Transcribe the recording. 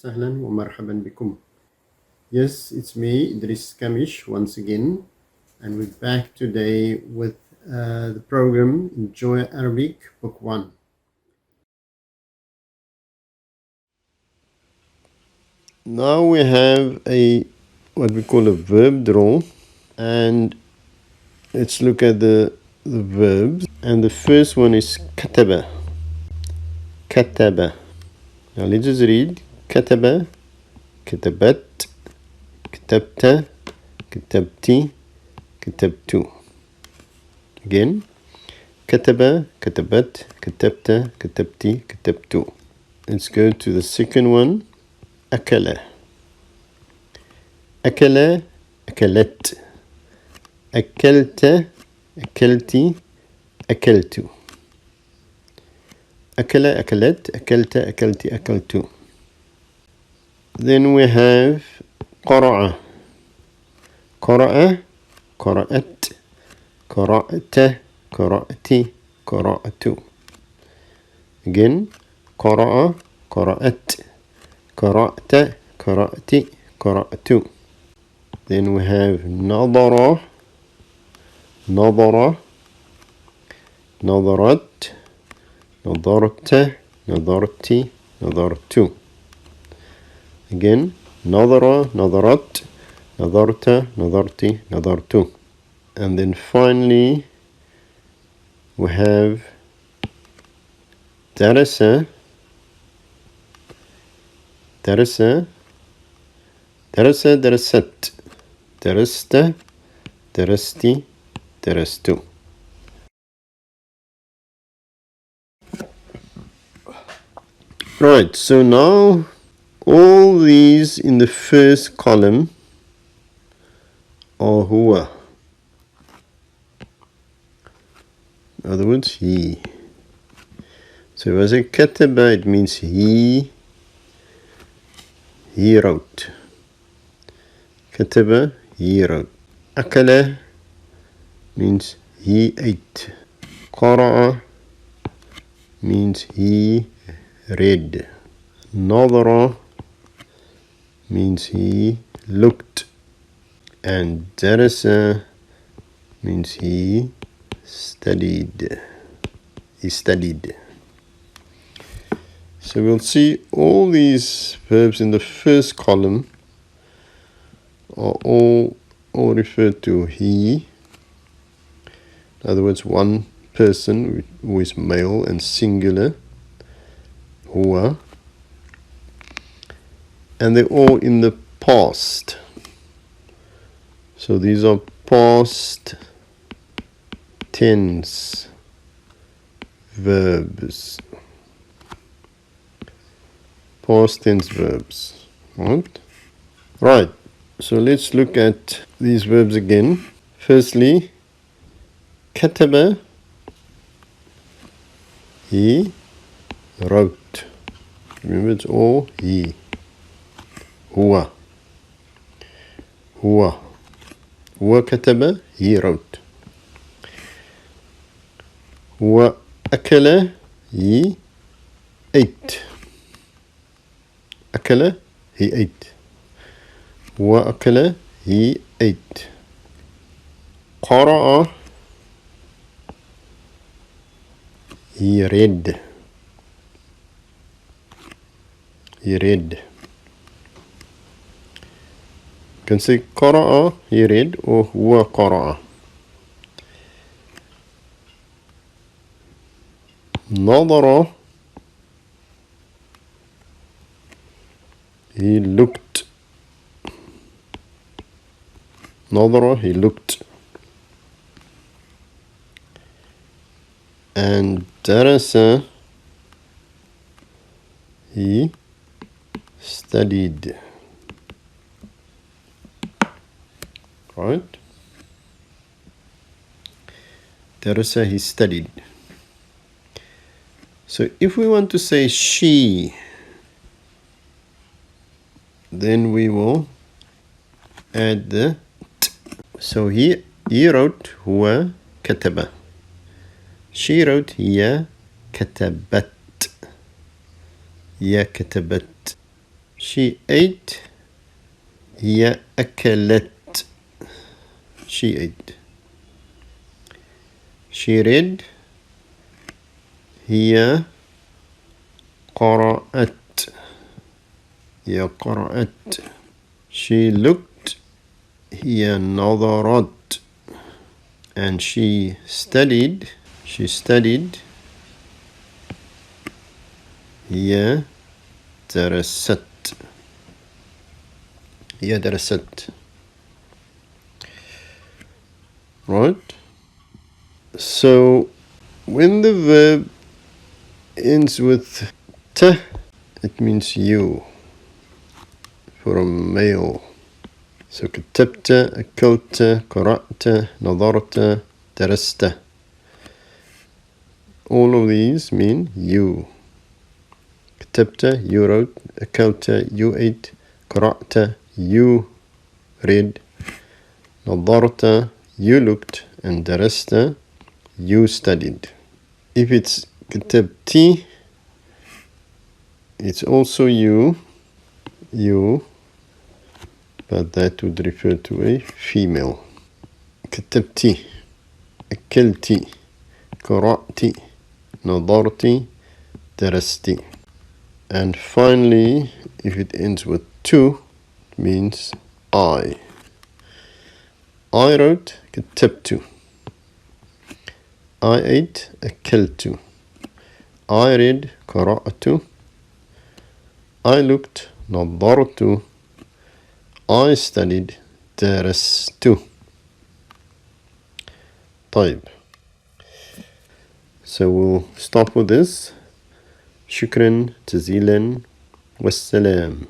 وسهلا ومرحبا بكم. Yes, it's me, Idris Kamish, once again, and we're back today with the program Enjoy Arabic, Book 1. Now we have what we call a verb drill, and let's look at the verbs. And the first one is kataba. Kataba. Now let's just read. Kataba, katabat, katabta, katabti, katabtu. Again. كتب كتبت كتبت كتبتي كتبت. Let's go to the second one. أكل أكل أكلت أكلت أكلتي أكلت. أكل أكلت أكلت أكلتي أكلت. Then we have قرأ قرأ قرأت قرأت قرأتي قرأت. Again. قرأ قرأت قرأت قرأتي قرأت. Then we have نظر نظر نظرت نظرت نظرتي نظرت. Again. نظر نظرت نظرت نظرتي نظرت. And then finally we have درس درس درس درست درست درستي درست. Right, so now all these in the first column are huwa. In other words, he. So as a kataba, it means he wrote. Kataba, he wrote. Akala means he ate. Qara'a means he read. Nadara means he looked. And darasa means he studied. He studied. So we'll see all these verbs in the first column are all referred to he. In other words, one person who is male and singular, huwa. And they're all in the past. So these are past tense verbs. Past tense verbs. Right. So let's look at these verbs again. Firstly, kataba, he wrote. Remember, it's all he. Huwa. Huwa. Huwa kataba, he wrote. Huwa akala, he ate. Akala, he ate. Wa akala, he ate. Qara'a, he read. He read. You can say qara'a, he read, or huwa qara'a. Nadara, he looked. Nadara, he looked. And darasa, he studied. Right? Darasa, he studied. So if we want to say she, then we will add the t. So he wrote huwa kataba. She wrote hiya katabat. Ya katabat. She ate. هي أكلت. She ate. She read. هي قرأت. هي قرأت. She looked. هي نظرت. And she studied. She studied. هي درست. هي درست. Right? So when the verb ends with t, it means you, for a male. So كتبت, أكلت, قرأت, نظرت, درست. All of these mean you. كتبت, you wrote. أكلت, you ate. قرأت, you read. نظرت, you looked. And درست, you studied. If it's كتبتي, it's also you, but that would refer to a female. كتبتي, أكلتي, قرأتي, نظرتي, درستي. And finally, if it ends with to, it means I. I wrote كتبت. I ate أكلت. I read قرأت. I looked نظرت. I studied درست. طيب. So we'll stop with this. شكرا جزيلا والسلام.